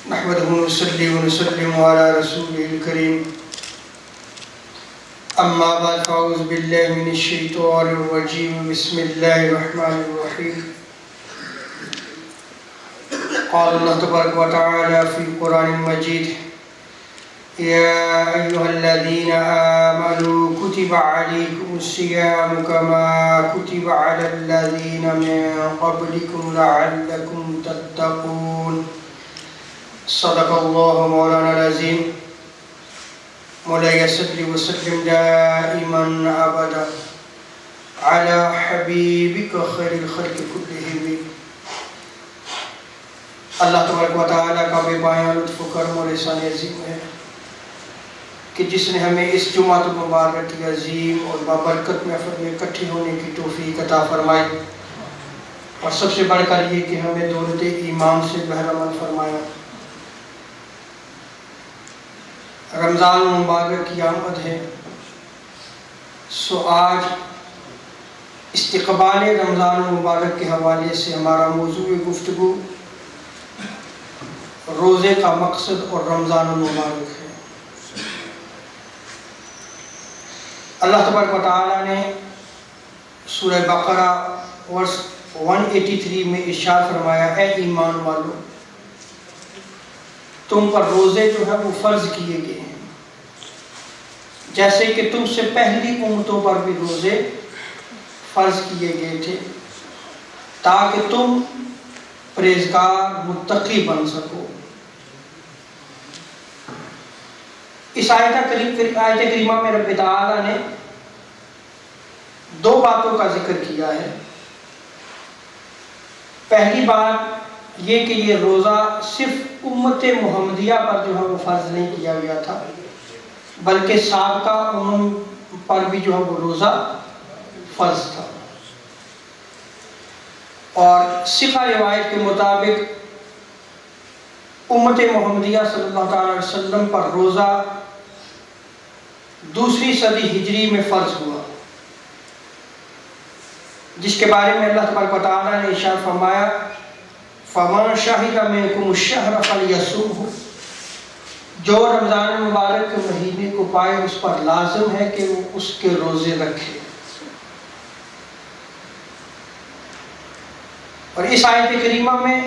نحمده ونصلي ونسلم على رسوله الكريم أما بعد فأعوذ بالله من الشيطان الرجيم بسم الله الرحمن الرحيم قال الله تبارك وتعالى في القرآن المجيد يا أيها الذين آمنوا كتب عليكم الصيام كما كتب على الذين من قبلكم لعلكم تتقون صدق الله مولانا العظيم مولاي صل وسلم دائما ابدا على حبيبك خير الخلق كلهم. اللہ تبارک و تعالیٰ کا بے پایہ لطف و کرم اور احسان عظیم ہے کہ جس نے ہمیں اس جمعہ المبارک کی عظیم اور بابرکت محفل میں اکٹھے ہونے کی توفیق عطا فرمائی، اور سب سے بڑھ کر یہ کہ ہمیں دولت ایمان سے بہرہ مند فرمایا. رمضان مبارک کی آمد ہے، سو آج استقبال رمضان مبارک کے حوالے سے ہمارا موضوع گفتگو روزے کا مقصد اور رمضان المبارک ہے. اللہ تبارک و تعالیٰ نے سورہ بقرہ ورس 183 میں ارشاد فرمایا، اے ایمان والو، تم پر روزے جو ہے وہ فرض کیے گئے ہیں جیسے کہ تم سے پہلی امتوں پر بھی روزے فرض کیے گئے تھے تاکہ تم پرہیزگار متقی بن سکو. اس آیت کریمہ میں رب تعالیٰ نے دو باتوں کا ذکر کیا ہے. پہلی بات یہ کہ یہ روزہ صرف امت محمدیہ پر جو ہے وہ فرض نہیں کیا گیا تھا، بلکہ سابقہ امم پر بھی جو ہے وہ روزہ فرض تھا. اور صحیح روایت کے مطابق امت محمدیہ صلی اللہ تعالی علیہ وسلم پر روزہ 2 صدی ہجری میں فرض ہوا، جس کے بارے میں اللہ تبارک و تعالیٰ نے ارشاد فرمایا، فَمَنْ شَهِدَ مِنْكُمُ الشَّهْرَ فَلْيَصُمْهُ، جو رمضان مبارک کے مہینے کو پائے اس پر لازم ہے کہ وہ اس کے روزے رکھے. اور اس آیت کریمہ میں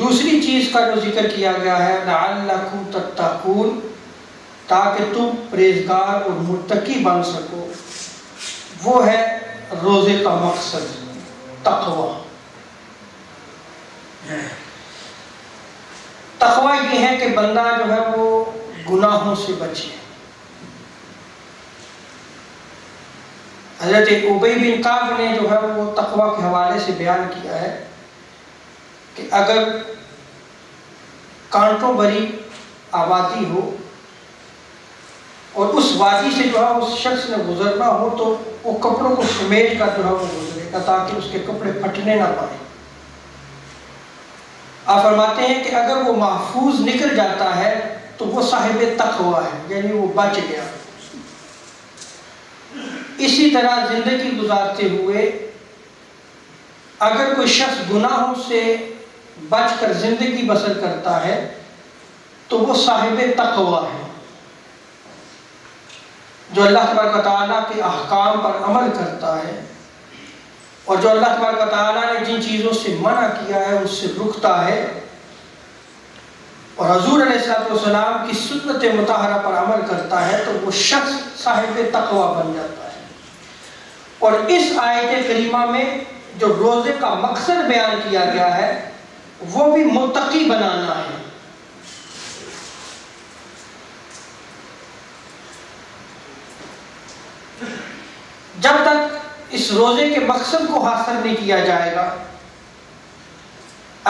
دوسری چیز کا جو ذکر کیا گیا ہے، لَعَلَّكُمْ تَتَّقُونَ، تاکہ تم پرہیزگار اور متقی بن سکو، وہ ہے روزے کا مقصد تقوی. تقوی یہ ہے کہ بندہ جو ہے وہ گناہوں سے بچے. حضرت ابی بن کعب نے جو ہے وہ تقوی کے حوالے سے بیان کیا ہے کہ اگر کانٹوں بھری آبادی ہو اور اس وادی سے جو ہے اس شخص نے گزرنا ہو تو وہ کپڑوں کو سمیٹ کر جو ہے وہ گزرے گا تاکہ اس کے کپڑے پھٹنے نہ پائیں. آپ فرماتے ہیں کہ اگر وہ محفوظ نکل جاتا ہے تو وہ صاحب تقوی ہے، یعنی وہ بچ گیا. اسی طرح زندگی گزارتے ہوئے اگر کوئی شخص گناہوں سے بچ کر زندگی بسر کرتا ہے تو وہ صاحب تقوی ہے، جو اللہ تبارک و تعالیٰ کے احکام پر عمل کرتا ہے اور جو اللہ تبارک و تعالیٰ نے جن چیزوں سے منع کیا ہے اس سے رکتا ہے اور حضور علیہ السلام کی سنت مطہرہ پر عمل کرتا ہے تو وہ شخص صاحب تقوی بن جاتا ہے. اور اس آیت کریمہ میں جو روزے کا مقصد بیان کیا گیا ہے وہ بھی متقی بنانا ہے. جب تک اس روزے کے مقصد کو حاصل نہیں کیا جائے گا،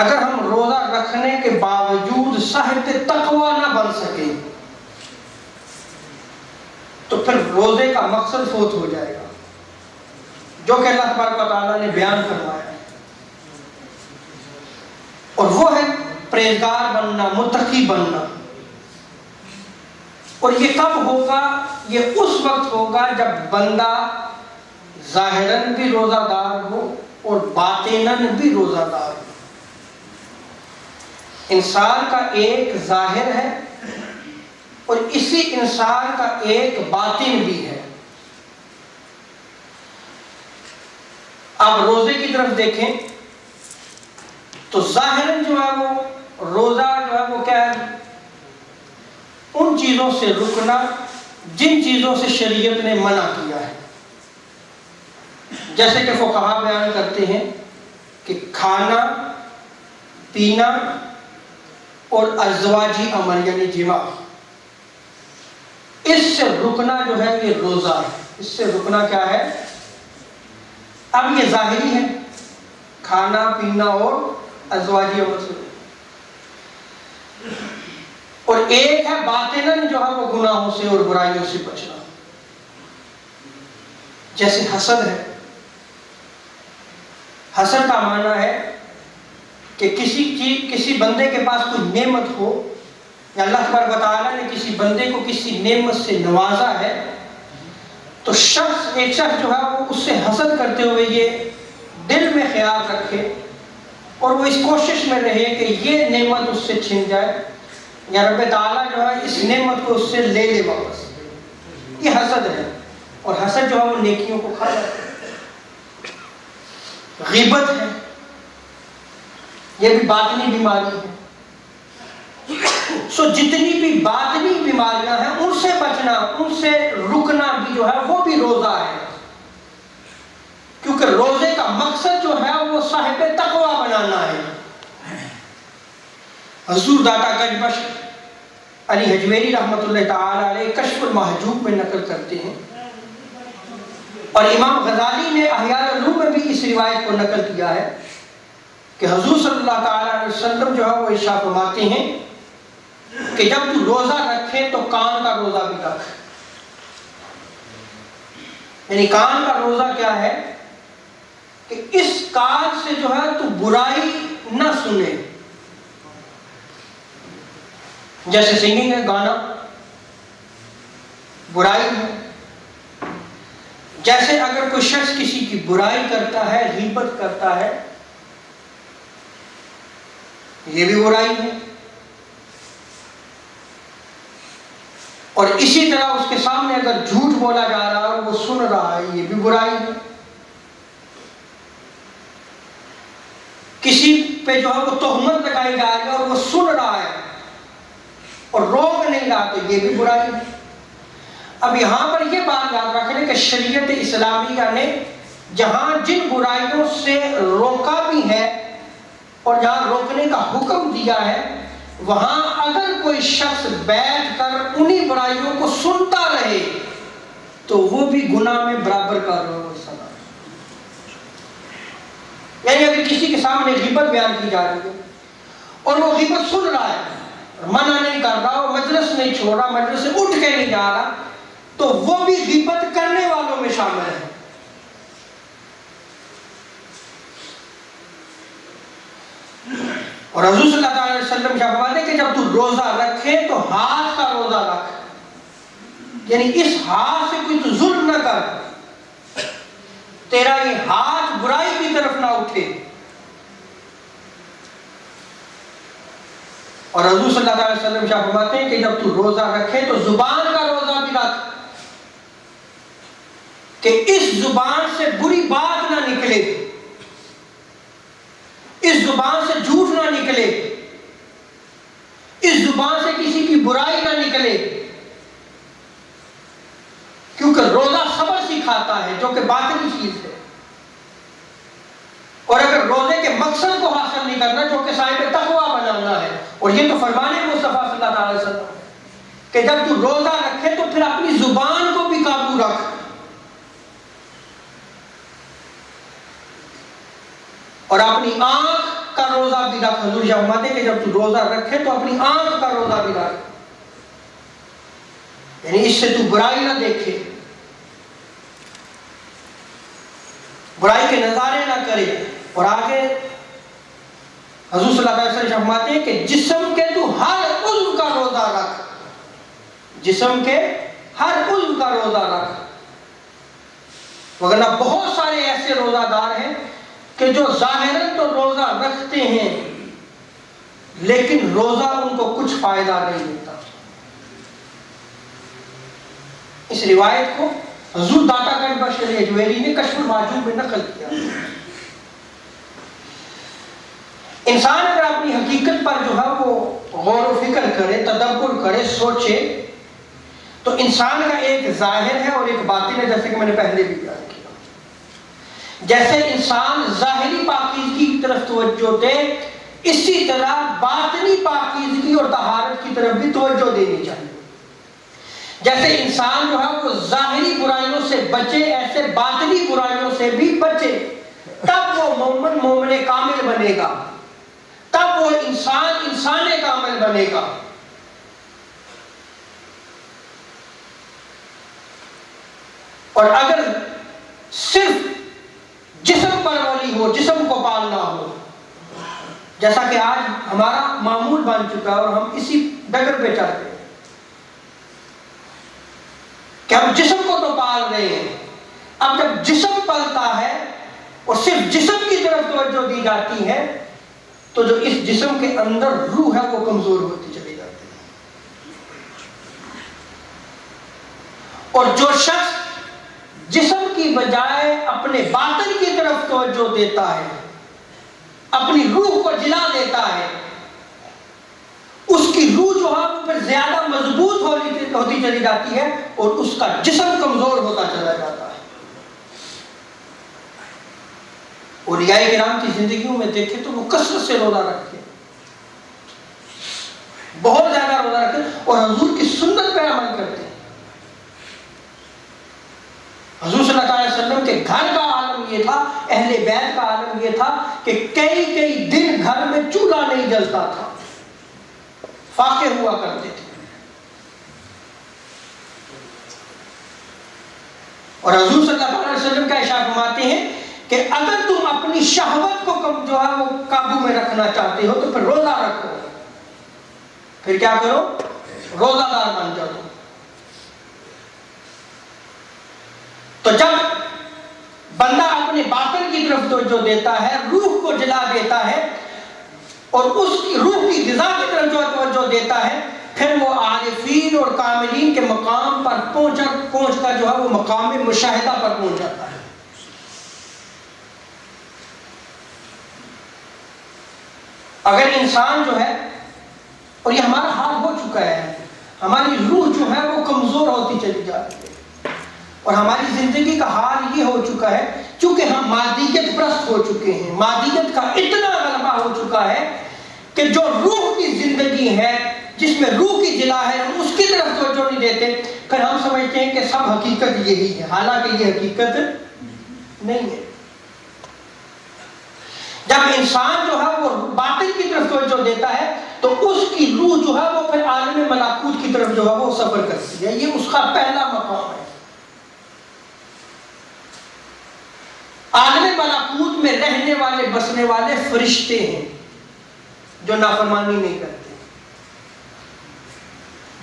اگر ہم روزہ رکھنے کے باوجود صاحب تقوی نہ بن سکیں تو پھر روزے کا مقصد فوت ہو جائے گا جو کہ اللہ تبارک و تعالیٰ نے بیان فرمایا ہے. اور وہ ہے پرہیزگار بننا، متقی بننا. اور یہ کب ہوگا؟ یہ اس وقت ہوگا جب بندہ ظاہراً بھی روزہ دار ہو اور باطناً بھی روزہ دار ہو۔ انسان کا ایک ظاہر ہے اور اسی انسان کا ایک باطن بھی ہے۔ آپ روزے کی طرف دیکھیں تو ظاہراً جو ہے وہ روزہ جو ہے وہ کیا ہے؟ ان چیزوں سے رکنا جن چیزوں سے شریعت نے منع کیا ہے، جیسے کہ فقہا بیان کرتے ہیں کہ کھانا پینا اور ازواجی عمل یعنی جماع، اس سے رکنا جو ہے یہ روزہ ہے۔ اس سے رکنا کیا ہے؟ اب یہ ظاہری ہے، کھانا پینا اور ازواجی عمل سے، اور ایک ہے باطناً جو ہے وہ گناہوں سے اور برائیوں سے بچنا، جیسے حسد ہے۔ حسد کا معنی ہے کہ کسی بندے کے پاس کوئی نعمت ہو، یا اللہ تبارک و تعالیٰ نے کسی بندے کو کسی نعمت سے نوازا ہے، تو ایک شخص جو ہے وہ اس سے حسد کرتے ہوئے یہ دل میں خیال رکھے اور وہ اس کوشش میں رہے کہ یہ نعمت اس سے چھن جائے، یا رب تعالیٰ جو ہے اس نعمت کو اس سے لے لے واپس، یہ حسد ہے۔ اور حسد جو ہے وہ نیکیوں کو کھا جاتا ہے۔ غیبت ہے، یہ بھی باطنی بیماری ہے۔ سو جتنی بھی باطنی بیماریاں ہیں ان سے بچنا، ان سے رکنا بھی جو ہے وہ بھی روزہ ہے، کیونکہ روزے کا مقصد جو ہے وہ صاحب تقوی بنانا ہے۔ حضور داتا گنج بخش علی حجویری رحمۃ اللہ تعالی علیہ کشف المحجوب میں نقل کرتے ہیں، اور امام غزالی نے احیاء العلوم میں بھی اس روایت کو نقل کیا ہے کہ حضور صلی اللہ تعالی علیہ وسلم جو ہے وہ ارشاد فرماتے ہیں کہ جب تو روزہ رکھے تو کان کا روزہ بھی رکھ۔ یعنی کان کا روزہ کیا ہے کہ اس کان سے جو ہے تو برائی نہ سنے، جیسے سنگنگ ہے، گانا برائی ہے، جیسے اگر کوئی شخص کسی کی برائی کرتا ہے، غیبت کرتا ہے، یہ بھی برائی ہے، اور اسی طرح اس کے سامنے اگر جھوٹ بولا جا رہا ہے اور وہ سن رہا ہے، یہ بھی برائی ہے۔ کسی پہ جو ہے وہ تہمت لگائی جا رہی ہے اور وہ سن رہا ہے اور روک نہیں رہا، تو یہ بھی برائی ہے۔ اب یہاں پر یہ بات یاد رکھ لیں کہ شریعت اسلامیہ نے جہاں جن برائیوں سے روکا بھی ہے اور جہاں روکنے کا حکم دیا ہے، وہاں اگر کوئی شخص بیٹھ کر انہی برائیوں کو سنتا رہے تو وہ بھی گناہ میں برابر کا سنا۔ یعنی اگر کسی کے سامنے غیبت بیان کی جا رہی ہے اور وہ غیبت سن رہا ہے، منع نہیں کر رہا، وہ مجلس نہیں چھوڑ رہا، مجلس سے اٹھ کے نہیں جا رہا، تو وہ بھی غیبت کرنے والوں میں شامل ہے۔ اور حضور صلی اللہ علیہ وسلم فرماتے ہیں کہ جب تو روزہ رکھے تو ہاتھ کا روزہ رکھ، یعنی اس ہاتھ سے کوئی تو ظلم نہ کر، تیرا یہ ہاتھ برائی کی طرف نہ اٹھے۔ اور حضور صلی اللہ علیہ وسلم فرماتے ہیں کہ جب تو روزہ رکھے تو زبان کا روزہ بھی رکھ، کہ اس زبان سے بری بات نہ نکلے، اس زبان سے جھوٹ نہ نکلے، اس زبان سے کسی کی برائی نہ نکلے، کیونکہ روزہ صبر سکھاتا ہے جو کہ باطنی چیز ہے۔ اور اگر روزے کے مقصد کو حاصل نہیں کرنا جو کہ صاحب تقویٰ بنانا ہے، اور یہ تو فرمان مصطفیٰ صلی اللہ علیہ وسلم کہ جب تو روزہ رکھے تو پھر اپنی زبان کو بھی قابو رکھ، اور اپنی آنکھ کا روزہ بھی رکھ۔ حضور فرماتے ہیں کہ جب تو روزہ رکھے تو اپنی آنکھ کا روزہ بھی رکھ، یعنی اس سے تو برائی نہ دیکھے، برائی کے نظارے نہ کرے۔ اور آگے حضور صلی اللہ علیہ وسلم فرماتے ہیں کہ جسم کے تو ہر عضو کا روزہ رکھ، جسم کے ہر عضو کا روزہ رکھ. وگرنہ بہت سارے ایسے روزہ دار ہیں کہ جو ظاہراً تو روزہ رکھتے ہیں لیکن روزہ ان کو کچھ فائدہ نہیں دیتا. اس روایت کو حضور داتا گنج بخش علی اجویری نے کشف المحجوب میں نقل کیا. انسان اگر اپنی حقیقت پر جو ہے وہ غور و فکر کرے، تدبر کرے، سوچے، تو انسان کا ایک ظاہر ہے اور ایک باطن ہے، جیسے کہ میں نے پہلے بھی بیان کیا. جیسے انسان ظاہری پاکیزگی کی طرف توجہ دے، اسی طرح باطنی پاکیزگی اور طہارت کی طرف بھی توجہ دینی چاہیے. جیسے انسان جو ہے وہ ظاہری برائیوں سے بچے، ایسے باطنی برائیوں سے بھی بچے، تب وہ مومن کامل بنے گا، تب وہ انسان کامل بنے گا. اور اگر صرف جسم پر ولی ہو، جسم کو پالنا ہو، جیسا کہ آج ہمارا معمول بن چکا ہے اور ہم اسی ڈگر پہ چلتے ہیں کہ ہم جسم کو تو پال رہے ہیں. اب جب جسم پلتا ہے اور صرف جسم کی طرف توجہ دی جاتی ہے تو جو اس جسم کے اندر روح ہے وہ کمزور ہوتی چلی جاتی ہے. اور جو شخص جسم کی بجائے اپنے باطن کی طرف توجہ دیتا ہے، اپنی روح کو جلا دیتا ہے، اس کی روح جو ہے وہ پھر زیادہ مضبوط ہوتی چلی جاتی ہے اور اس کا جسم کمزور ہوتا چلا جاتا ہے. اولیاء کرام کی زندگیوں میں دیکھیں تو وہ کثرت سے روزہ رکھتے ہیں، بہت زیادہ روزہ رکھتے ہیں اور حضور کی سنت پہ عمل کرتے ہیں. حضور صلی اللہ علیہ وسلم کے گھر کا عالم یہ تھا، اہل بیت کا عالم یہ تھا کہ کئی دن گھر میں چولہا نہیں جلتا تھا، فاقے ہوا کرتے تھے. اور حضور صلی اللہ علیہ وسلم کا ارشاد فرماتے ہیں کہ اگر تم اپنی شہوت کو جو ہے وہ قابو میں رکھنا چاہتے ہو تو پھر روزہ رکھو. پھر کیا کرو؟ روزہ دار بن جاؤ. تو جب بندہ اپنے باطن کی طرف توجہ دیتا ہے، روح کو جلا دیتا ہے اور اس کی روح کی غذا کی طرف جو توجہ دیتا ہے، پھر وہ عارفین اور کاملین کے مقام پر پہنچ کر جو ہے وہ مقام مشاہدہ پر پہنچ جاتا ہے. اگر انسان جو ہے، اور یہ ہمارا حال ہو چکا ہے، ہماری روح جو ہے وہ کمزور ہوتی چلی جاتی ہے اور ہماری زندگی کا حال یہ ہو چکا ہے چونکہ ہم مادیت پرست ہو چکے ہیں. مادیت کا اتنا غلبہ ہو چکا ہے کہ جو روح کی زندگی ہے، جس میں روح کی جلا ہے، ہم اس کی طرف توجہ نہیں دیتے. پھر ہم سمجھتے ہیں کہ سب حقیقت یہی ہے، حالانکہ یہ حقیقت نہیں ہے. جب انسان جو ہے وہ باطن کی طرف توجہ دیتا ہے تو اس کی روح جو ہے وہ پھر عالم ملکوت کی طرف جو ہے وہ سفر کرتی ہے. یہ اس کا پہلا مقام ہے. عالم ملکوت میں رہنے والے، بسنے والے فرشتے ہیں جو نافرمانی نہیں کرتے،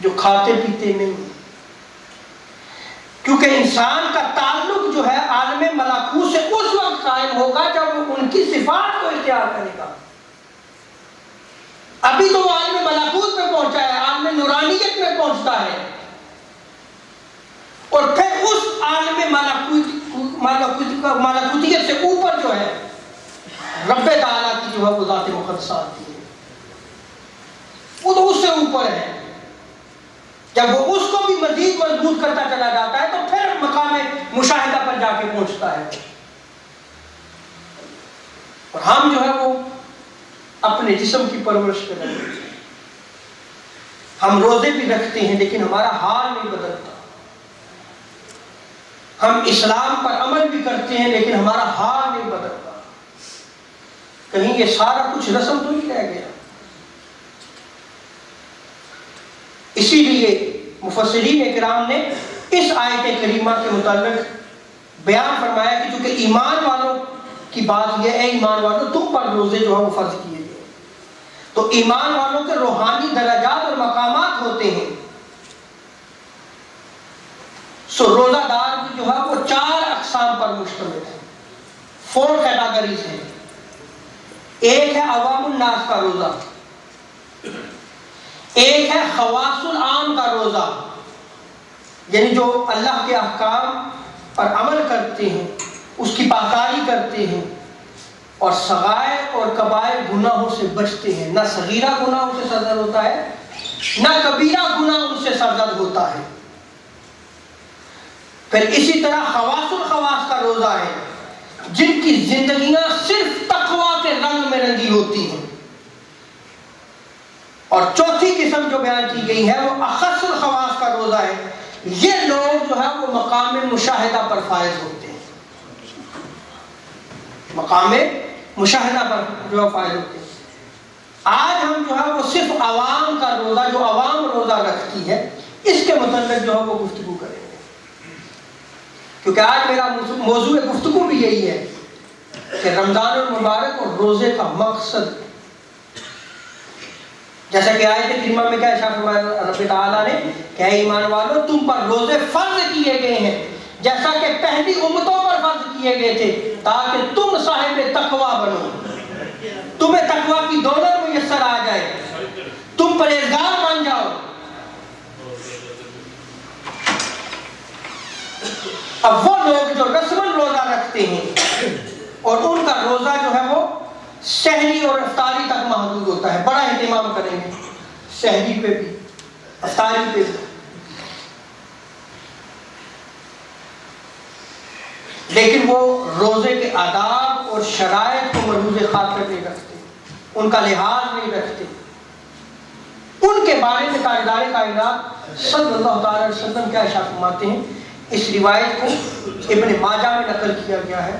جو کھاتے پیتے نہیں. کیونکہ انسان کا تعلق جو ہے عالم ملکوت سے اس وقت قائم ہوگا جب وہ ان کی صفات کو اختیار کرے گا. ابھی تو وہ عالم ملکوت میں پہنچا ہے، عالم نورانیت میں پہنچتا ہے، اور پھر اس عالم ملکوتیت سے اوپر جو ہے رب تعالیٰ کی جو ہے وہ ذات مقدسہ آتی ہے، وہ تو اس سے اوپر ہے. جب وہ اس کو بھی مزید مضبوط کرتا چلا جاتا ہے تو پھر مقام مشاہدہ پر جا کے پہنچتا ہے. اور ہم جو ہے وہ اپنے جسم کی پرورش کر رہے ہیں. ہم روزے بھی رکھتے ہیں لیکن ہمارا حال نہیں بدلتا. ہم اسلام پر عمل بھی کرتے ہیں لیکن ہمارا حال نہیں بدلتا. کہیں یہ سارا کچھ رسم تو نہیں رہ گیا. اسی لیے مفسرین اکرام نے اس آیت کریمہ کے متعلق بیان فرمایا کہ چونکہ ایمان والوں کی بات یہ ہے، ایمان والوں تم پر روزے جو ہے وہ فرض کیے گئے، تو ایمان والوں کے روحانی درجات اور مقامات ہوتے ہیں. سو روزہ دار جو ہے وہ 4 اقسام پر مشتمل ہے، 4 کیٹاگریز ہیں۔ ایک ہے عوام الناس کا روزہ، ایک ہے خواص العام کا روزہ، یعنی جو اللہ کے احکام پر عمل کرتے ہیں، اس کی پاکاری کرتے ہیں اور صغائر اور کبائر گناہوں سے بچتے ہیں، نہ صغیرہ گناہ ان سے سرزد ہوتا ہے نہ کبیرہ گناہ ان سے سرزد ہوتا ہے۔ پھر اسی طرح خواص الخواص کا روزہ ہے، جن کی زندگیاں صرف تقویٰ کے رنگ میں رنگی ہوتی ہیں۔ اور چوتھی قسم جو بیان کی گئی ہے وہ اخص الخواص کا روزہ ہے، یہ لوگ جو ہے وہ مقام مشاہدہ پر فائز ہوتے ہیں، مقام مشاہدہ پر جو ہے فائز ہوتے ہیں۔ آج ہم جو ہے وہ صرف عوام کا روزہ، جو عوام روزہ رکھتی ہے، اس کے متعلق جو ہے وہ گفتگو کریں گے، کیونکہ آج میرا موضوع گفتگو بھی یہی ہے کہ رمضان المبارک اور روزے کا مقصد، جیسا کہ آیت کریمہ میں کیا ارشاد فرمایا رب تعالیٰ نے کہ اے ایمان والو تم پر روزے فرض کیے گئے ہیں جیسا کہ پہلی امتوں پر فرض کیے گئے تھے، تاکہ تم صاحب تقویٰ بنو، تمہیں تقویٰ کی دولت میسر آ جائے، تم پرہیزگار بن جاؤ۔ اب وہ لوگ جو رسماً روزہ رکھتے ہیں اور ان کا روزہ جو ہے وہ سحری اور افطاری تک محدود ہوتا ہے، بڑا اہتمام کریں گے سحری پہ بھی افطاری پہ بھی، لیکن وہ روزے کے آداب اور شرائط کو ملحوظ خاطر نہیں رکھتے، ان کا لحاظ نہیں رکھتے۔ ان کے بارے میں تاجدار کائنات صلی اللہ تعالی علیہ وسلم کیا ارشاد فرماتے ہیں؟ اس روایت کو ابن ماجہ میں نقل کیا گیا ہے،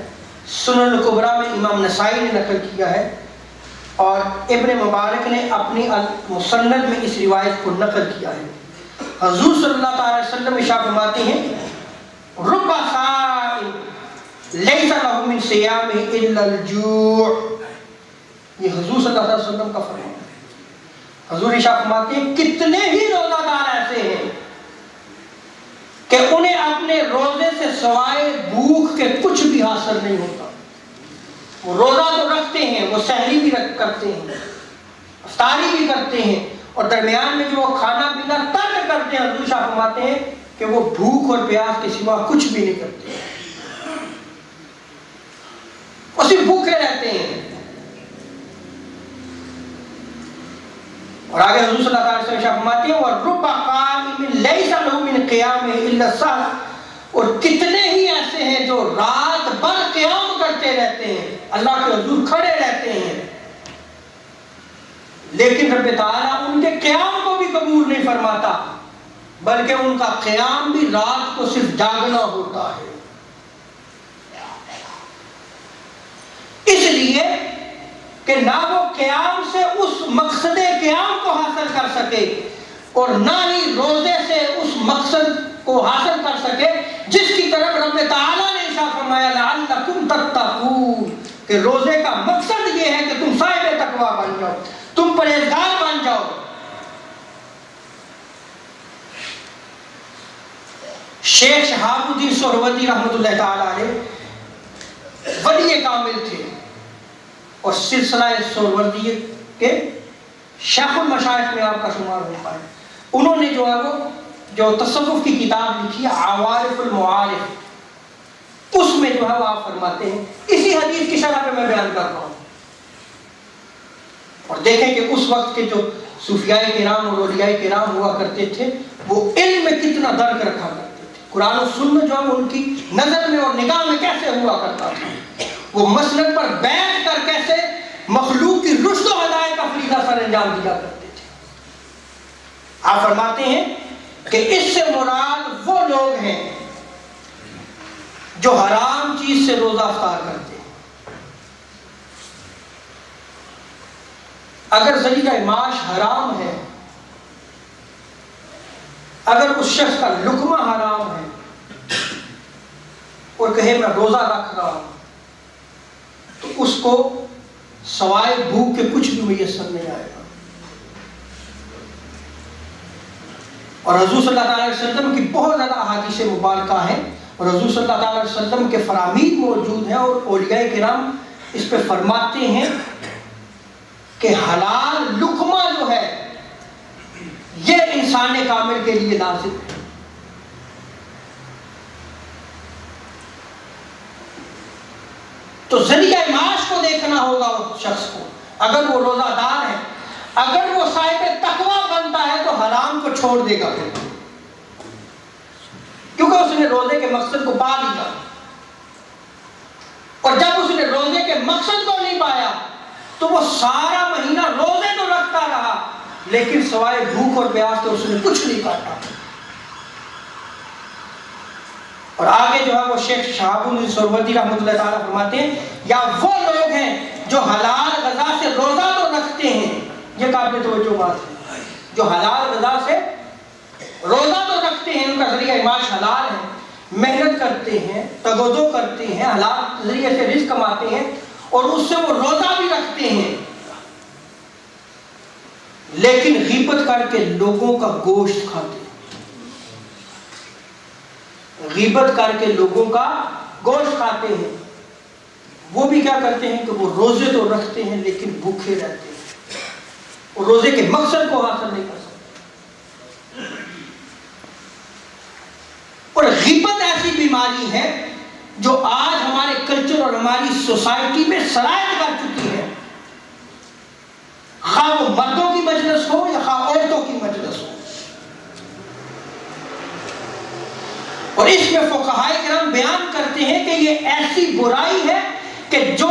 سنن الکبریٰ میں امام نسائی نے نقل کیا ہے، اور ابن مبارک نے اپنی مسند میں اس روایت کو نقل کیا ہے۔ حضور صلی اللہ تعالی علیہ وسلم ارشاد فرماتے ہیں رب صائم لیس لہ من صیامہ الا الجوع، یہ حضور صلی اللہ علیہ وسلم کا فرمان ہے۔ حضور ارشاد فرماتے ہیں کتنے ہی روزہ دار ایسے ہیں کہ انہیں اپنے روزے سے سوائے بھوک کے کچھ بھی حاصل نہیں ہوتا، وہ روزہ تو رکھتے ہیں، وہ سحری بھی کرتے ہیں، افطاری بھی کرتے ہیں، اور درمیان میں جو وہ کھانا پینا ترک کرتے ہیں، حضور شاہ فرماتے ہیں کہ وہ بھوک اور پیاس کے سوا کچھ بھی نہیں کرتے، وہ صرف بھوکے رہتے ہیں۔ اور آگے حضور صلی اللہ علیہ وسلم فرماتے ہیں وَرُبَّ قَائِمٍ لَيْسَ لَهُ مِنْ قِيَامِهِ إِلَّا السَّهْرُ، اور کتنے ہی ایسے ہیں جو رات بھر قیام کرتے رہتے ہیں، اللہ کے حضور کھڑے رہتے ہیں، لیکن رب تعالیٰ ان کے قیام کو بھی قبول نہیں فرماتا، بلکہ ان کا قیام بھی رات کو صرف جاگنا ہوتا ہے۔ اس لیے کہ نہ وہ قیام سے اس مقصد قیام کو حاصل کر سکے اور نہ ہی روزے سے اس مقصد کو حاصل کر سکے جس کی طرف رب تعالیٰ نے ارشاد فرمایا لعلکم تتقون، کہ روزے کا مقصد یہ ہے کہ تم صاحب تقویٰ بن جاؤ، تم پرہیزگار بن جاؤ۔ شیخ شہاب الدین سہروردی رحمۃ اللہ تعالیٰ علیہ ولی کامل تھے اور سلسلہ سہروردی کے شیخ المشائخ میں آپ کا شمار ہوتا ہے۔ انہوں نے جو ہے وہ جو تصوف کی کتاب لکھی ہے عوارف المعارف، اس میں جو ہے وہ آپ فرماتے ہیں، اسی حدیث کی شرح پہ میں بیان کر رہا ہوں، اور دیکھیں کہ اس وقت کے جو صوفیاء کرام اور اولیاء کرام ہوا کرتے تھے وہ علم میں کتنا درک رکھا کرتے تھے، قرآن و سنت جو ہے ان کی نظر میں اور نگاہ میں کیسے ہوا کرتا تھا، وہ مسند پر بیٹھ کر کیسے مخلوق کی رشد و ہدایت کا فریضہ سر انجام دیا کرتے تھے۔ آپ فرماتے ہیں کہ اس سے مراد وہ لوگ ہیں جو حرام چیز سے روزہ افطار کرتے ہیں۔ اگر ذریعہ معاش حرام ہے، اگر اس شخص کا لقمہ حرام ہے اور کہے میں روزہ رکھ رہا ہوں، تو اس کو سوائے بھوک کے کچھ بھی میسر نہیں آئے گا، اور حضور صلی اللہ علیہ وسلم کی بہت زیادہ احادیث مبارکہ ہیں اور حضور صلی اللہ علیہ وسلم کے فرامین موجود ہیں اور اولیاء کرام اس پہ فرماتے ہیں کہ حلال لقمہ جو ہے یہ انسان کامل کے لیے لازم ہے. تو ذریعہ معاش کو دیکھنا ہوگا اس شخص کو. اگر وہ روزہ دار ہے، اگر وہ صاحب تقویٰ بنتا ہے تو حرام کو چھوڑ دے گا پھر، کیونکہ اس نے روزے کے مقصد کو پا لیا. اور جب اس نے روزے کے مقصد کو نہیں پایا تو وہ سارا مہینہ روزے تو رکھتا رہا لیکن سوائے بھوک اور پیاس کے اس نے کچھ نہیں کاٹا. اور آگے جو ہے وہ شیخ شہاب الدین سہروردی رحمۃ اللہ تعالیٰ فرماتے ہیں یا وہ لوگ ہیں جو حلال غذا سے روزہ تو رکھتے ہیں، یہ قابل توجہ بات ہے، جو حلال غذا سے روزہ تو رکھتے ہیں، ان کا ذریعہ معاش حلال ہے، محنت کرتے ہیں، تگودو کرتے ہیں، حلال ذریعے سے رزق کماتے ہیں اور اس سے وہ روزہ بھی رکھتے ہیں، لیکن غیبت کر کے لوگوں کا گوشت کھاتے ہیں. غیبت کر کے لوگوں کا گوشت کھاتے ہیں. وہ بھی کیا کرتے ہیں کہ وہ روزے تو رکھتے ہیں لیکن بھوکے رہتے ہیں اور روزے کے مقصد کو حاصل نہیں کر سکتے. اور غیبت ایسی بیماری ہے جو آج ہمارے کلچر اور ہماری سوسائٹی میں سرایت کر چکی ہے، خواہ وہ مردوں کی مجلس ہو یا خواہ عورتوں کی مجلس ہو. اور اس میں فقہائے کرام بیان کرتے ہیں کہ یہ ایسی برائی ہے کہ جو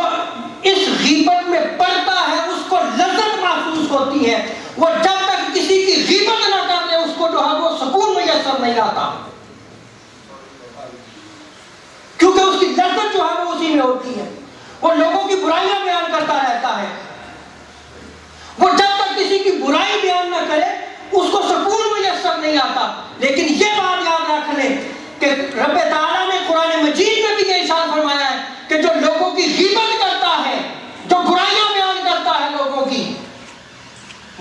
اس غیبت میں پڑتا ہے اس کو لذت محسوس ہوتی ہے، وہ جب تک کسی کی غیبت نہ کر لے اس کو جو ہے وہ سکون میسر نہیں آتا، کیونکہ اس کی لذت جو ہے وہ اسی میں ہوتی ہے. وہ لوگوں کی برائیاں بیان کرتا رہتا ہے، وہ جب تک کسی کی برائی بیان نہ کرے اس کو سکون میسر نہیں آتا. لیکن یہ بات یاد رکھ لیں کہ رب تعالیٰ نے قرآن مجید میں بھی یہ ارشاد فرمایا ہے کہ جو لوگوں کی غیبت کرتا ہے، جو برائیاں بیان کرتا ہے لوگوں کی،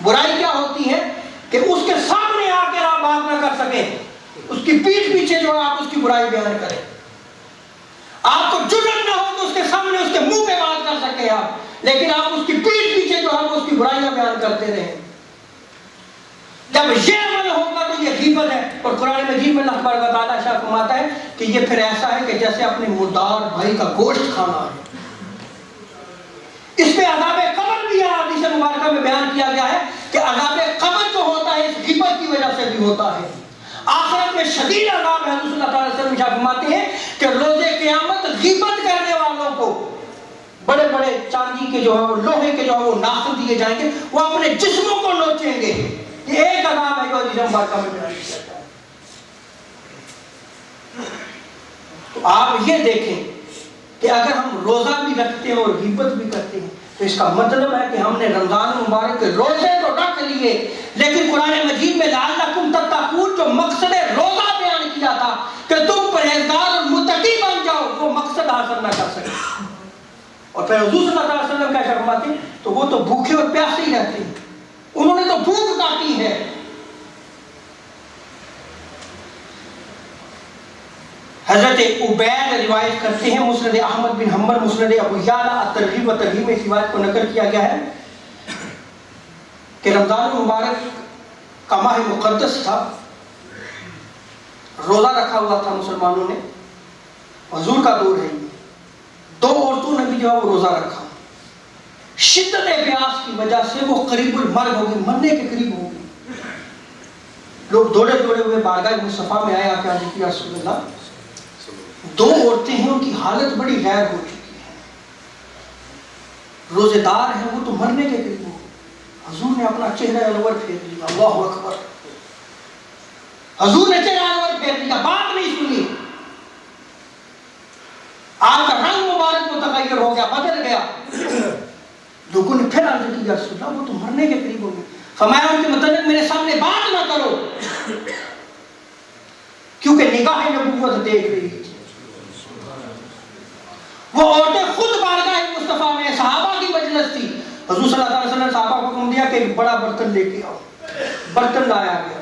برائی کیا ہوتی ہے کہ اس کے سامنے آ کے آپ بات نہ کر سکیں، اس کی پیٹھ پیچھے جو ہے آپ اس کی برائی بیان کریں. آپ کو جرأت نہ ہو تو اس کے سامنے اس کے منہ پہ بات کر سکیں آپ، لیکن آپ اس کی پیٹھ پیچھے جو ہے وہ اس کی برائیاں بیان کرتے رہیں. جب یہ عمل ہوگا تو یہ غیبت ہے. اور قرآن مجید میں اللہ تبارک و تعالیٰ ارشاد فرماتا ہے کہ یہ پھر ایسا ہے کہ جیسے اپنے مردار بھائی کا گوشت کھانا ہے. اس پہ عذاب قبر بھی حدیث مبارکہ میں بیان کیا گیا ہے کہ عذاب قبر جو ہوتا ہے اس غیبت کی وجہ سے بھی ہوتا ہے. آخرت میں شدید عذاب ہے. حضور صلی اللہ علیہ وسلم ارشاد فرماتے ہیں کہ روز قیامت غیبت کرنے والوں کو بڑے بڑے چاندی کے جو ہے وہ لوہے کے جو ہے وہ ناخن دیے جائیں گے، وہ اپنے جسموں کو نوچیں گے. یہ ایک عذاب ہے جو حدیث مبارکہ میں بیان کیا جاتا ہے. تو آپ یہ دیکھیں کہ اگر ہم روزہ بھی رکھتے ہیں اور غیبت بھی کرتے ہیں تو اس کا مطلب ہے کہ ہم نے رمضان مبارک کے روزے تو رکھ لیے، لیکن قرآن مجید میں لعلکم تتقون جو مقصد روزہ بیان کیا تھا کہ تم پرہیزگار اور متقی بن جاؤ، وہ مقصد حاصل نہ کر سکے. اور پھر حضور صلی اللہ علیہ وسلم کیا فرماتے ہیں تو وہ تو بھوکے اور پیاسے ہی رہتے ہیں، انہوں نے تو بھوک کاٹی ہے. حضرت عبید روایت کرتے ہیں، مسند احمد بن حنبل، مسند ابو یعلا الترغیب و ترہیب میں اس روایت کو نقل کیا گیا ہے کہ رمضان مبارک کا ماہ مقدس تھا، روزہ رکھا ہوا تھا مسلمانوں نے، حضور کا دور ہے. دو عورتوں نے بھی جو ہے وہ روزہ رکھا، شدت پیاس کی وجہ سے وہ قریب المرگ ہو گئی، مرنے کے قریب ہو گئی. لوگ دوڑے دوڑے ہوئے بارگاہ مصطفیٰ میں آئے، آپ کیا یا رسول اللہ، دو عورتیں ہیں ان کی حالت بڑی غیر ہو چکی ہے، روزے دار ہیں، وہ تو مرنے کے قریب ہو. حضور نے اپنا چہرہ انور پھیر لیا، اللہ اکبر، حضور نے چہرہ انور پھیر لیا، بات نہیں سنی. آپ کا رنگ مبارک متغیر ہو گیا، بدل گیا. لوگوں نے پھر عرض کی یا رسول اللہ وہ تو مرنے کے قریب ہو گئے. فرمایا ان کے متعلق میرے سامنے بات نہ کرو، کیونکہ نگاہ نبوت دیکھ رہی تھی. وہ عورتیں خود بارگاہ مصطفیٰ میں، صحابہ کی مجلس تھی. حضور صلی اللہ علیہ وسلم نے صحابہ کو حکم دیا کہ ایک بڑا برتن لے کے آؤ. برتن لایا گیا.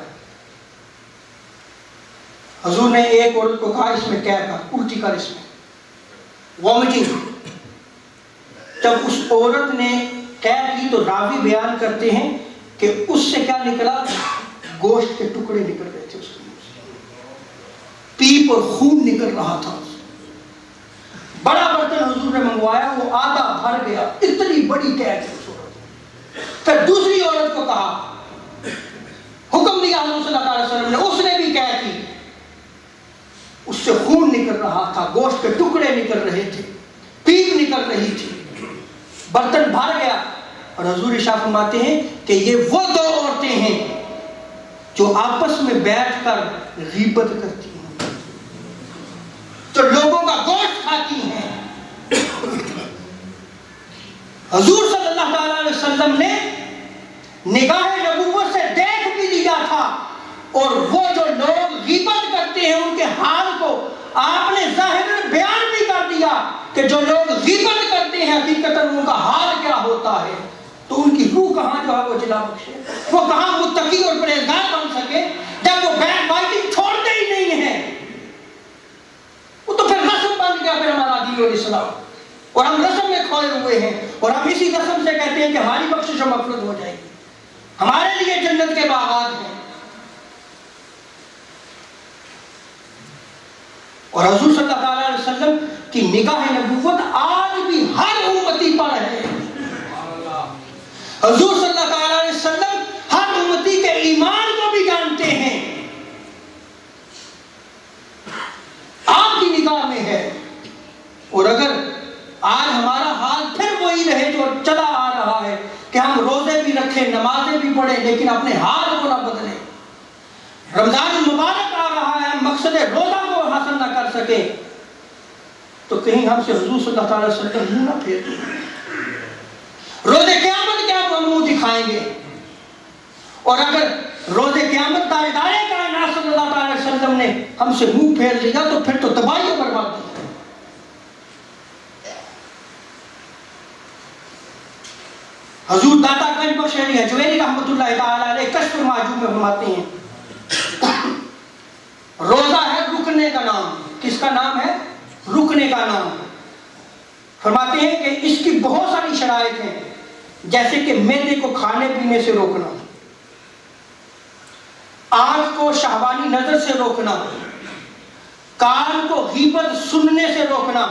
حضور نے ایک عورت کو کہا اس میں کیا کر، الٹی کر، اس میں وامٹنگ۔ جب اس عورت نے قید کی تو راوی بیان کرتے ہیں کہ اس سے کیا نکلا، گوشت کے ٹکڑے نکل رہے تھے اس کے منہ سے، پیپ اور خون نکل رہا تھا۔ بڑا برتن حضور نے منگوایا، وہ آدھا بھر گیا، اتنی بڑی قید ہے اس عورت نے۔ پھر دوسری عورت کو کہا، حکم دیا حضور صلی اللہ علیہ وسلم نے، اس نے بھی قید کی، اس سے خون نکل رہا تھا، گوشت کے ٹکڑے نکل رہے تھے، پیپ نکل رہی تھی، برتن بھر گیا۔ اور حضور ارشاد فرماتے ہیں کہ یہ وہ دو عورتیں ہیں جو آپس میں بیٹھ کر غیبت کرتی ہیں، جو لوگوں کا گوشت کھاتی ہیں۔ حضور صلی اللہ تعالی علیہ وسلم نے نگاہ نبوت سے دیکھ بھی لیا تھا، اور وہ جو لوگ غیبت کرتے ہیں ان کے حال کو آپ نے ظاہر بیان بھی کر دیا کہ جو لوگ غیبت کرتے ہیں حقیقتاً ان کا حال کیا ہوتا ہے۔ تو ان کی روح کہاں جو ہے وہ جلا بخشے، وہ کہاں متقی اور پرہیزگار بن سکے جب وہ بیک بائٹنگ چھوڑتے ہی نہیں ہیں۔ وہ تو پھر رسم بن گیا پھر ہمارا دین اور اسلام، اور ہم رسم میں کھوئے ہوئے ہیں، اور ہم اسی رسم سے کہتے ہیں کہ ہماری بخشش و مغفرت ہو جائے گی، ہمارے لیے جنت کے باغات ہیں۔ اور حضور صلی اللہ علیہ وسلم کی نگاہ نبوت آج بھی ہر امتی پر ہے۔ حضور صلی اللہ علیہ وسلم ہر امتی کے ایمان کو بھی جانتے ہیں، آپ کی نگاہ میں ہے۔ اور اگر آج ہمارا حال پھر وہی رہے جو چلا آ رہا ہے کہ ہم روزے بھی رکھیں، نمازیں بھی پڑھیں، لیکن اپنے حال کو نہ بدلیں، رمضان المبارک آ رہا ہے، ہم مقصد روزہ کو حاصل نہ کر سکے، تو کہیں ہم سے حضور صلی اللہ علیہ وسلم منہ نہ پھیر دیں۔ روزے قیامت کیا ہم منہ دکھائیں گے؟ اور اگر روزے قیامت تاجدار کائنات صلی اللہ علیہ وسلم نے ہم سے منہ پھیر لیا تو پھر تو تباہی و بربادی ہے۔ حضور داتا گنج بخش علی حجویری رحمۃ اللہ تعالی علیہ کشف المعجوب میں فرماتے ہیں، روزہ ہے رکنے کا نام۔ کس کا نام ہے؟ رکنے کا نام۔ فرماتے ہیں کہ اس کی بہت ساری شرائط ہیں، جیسے کہ معدے کو کھانے پینے سے روکنا، آنکھ کو شہوانی نظر سے روکنا، کان کو غیبت سننے سے روکنا،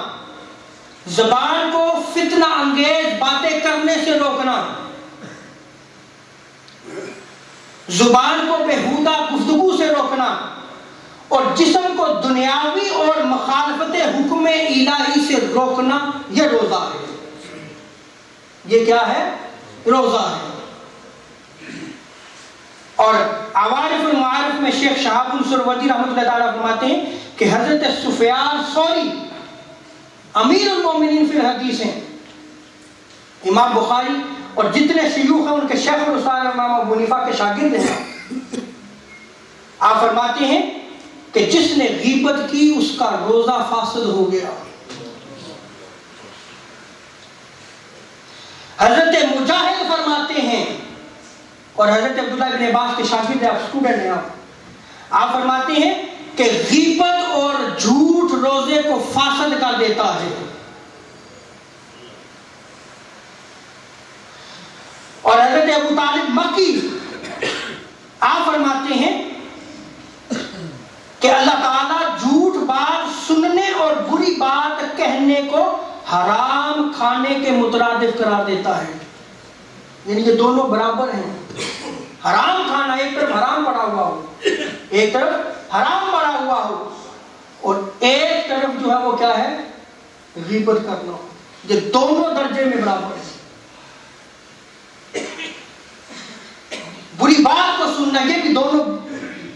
زبان کو فتنہ انگیز باتیں کرنے سے روکنا، زبان کو بےہودہ گفتگو سے روکنا، اور جسم کو دنیاوی اور مخالفت حکم الہی سے روکنا۔ یہ روزہ ہے۔ یہ کیا ہے؟ روزہ ہے۔ اور عوارف المعارف میں شیخ شہاب السروردی رحمۃ اللہ تعالیٰ فرماتے ہیں کہ حضرت سفیان ثوری امیر المومنین فی الحدیث ہیں، امام بخاری اور جتنے شیوخ ہیں ان کے شیخ اور استاد امام ابو حنیفہ کے شاگرد ہیں۔ آپ فرماتے ہیں کہ جس نے غیبت کی اس کا روزہ فاسد ہو گیا۔ حضرت مجاہد فرماتے ہیں، اور حضرت عبداللہ ابن عباس کے شاگرد ہیں، آپ اسٹوڈنٹ ہیں، آپ فرماتے ہیں کہ غیبت اور جھوٹ روزے کو فاسد کر دیتا ہے۔ اور حضرت ابو طالب مکی آپ فرماتے ہیں کہ اللہ تعالیٰ جھوٹ بات سننے اور بری بات کہنے کو حرام کھانے کے مترادف قرار دیتا ہے، یعنی یہ دونوں برابر ہیں۔ حرام کھانا، ایک طرف حرام پڑا ہوا ہو، ایک طرف حرام پڑا ہوا ہو، اور ایک طرف جو ہے وہ کیا ہے؟ غیبت کرنا ہو، یہ دونوں درجے میں برابر ہیں۔ بری بات کو سننا، یہ بھی دونوں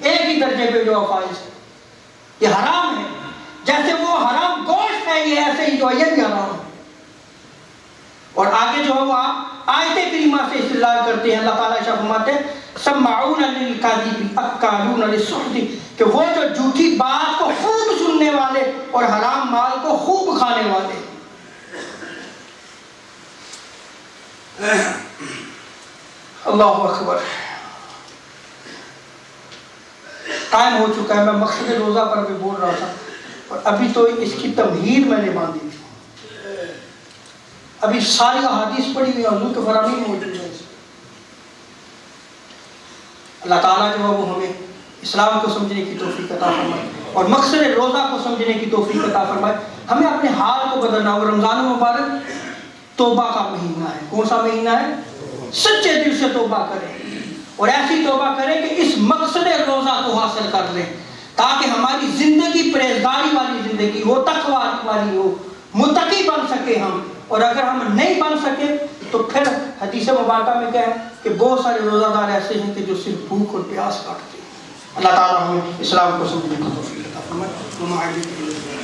ایک ہی درجے پہ جو فائز ہے، یہ حرام ہے۔ جیسے وہ حرام گوشت ہے، یہ ایسے ہی جو ہے یہ بھی حرام ہے۔ اور آگے جو ہے وہ آپ آیت کریمہ سے استدلال کرتے ہیں۔ اللہ تعالیٰ ارشاد فرماتے ہیں سماعون للکاذب اکالون للسحت، کہ وہ جو جھوٹی بات کو خوب سننے والے اور حرام مال کو خوب کھانے والے۔ اللہ اکبر۔ ٹائم ہو چکا ہے، میں مقصد روزہ پر بھی بول رہا تھا اور ابھی تو اس کی تمہید میں نے باندھی تھی، ابھی ساری احادیث پڑھی ہوئی حضور کے فرامی موجود ہے۔ اللہ تعالیٰ جو ہے وہ ہمیں اسلام کو سمجھنے کی توفیق عطا فرمائے اور مقصد روزہ کو سمجھنے کی توفیق عطا فرمائے۔ ہمیں اپنے حال کو بدلنا، اور رمضان مبارک توبہ کا مہینہ ہے۔ کون سا مہینہ ہے؟ سچے دل سے توبہ کریں اور ایسی توبہ کریں کہ اس مقصد روزہ کو حاصل کر لیں، تاکہ ہماری زندگی پرہیزگاری والی زندگی ہو، تقوی والی ہو، متقی بن سکے ہم۔ اور اگر ہم نہیں بن سکے تو پھر حدیث مبارکہ میں کیا ہے کہ بہت سارے روزہ دار ایسے ہیں کہ جو صرف بھوک اور پیاس کاٹتے ہیں۔ اللہ تعالیٰ ہمیں اسلام کو سمجھنے کی توفیق عطا فرمائے۔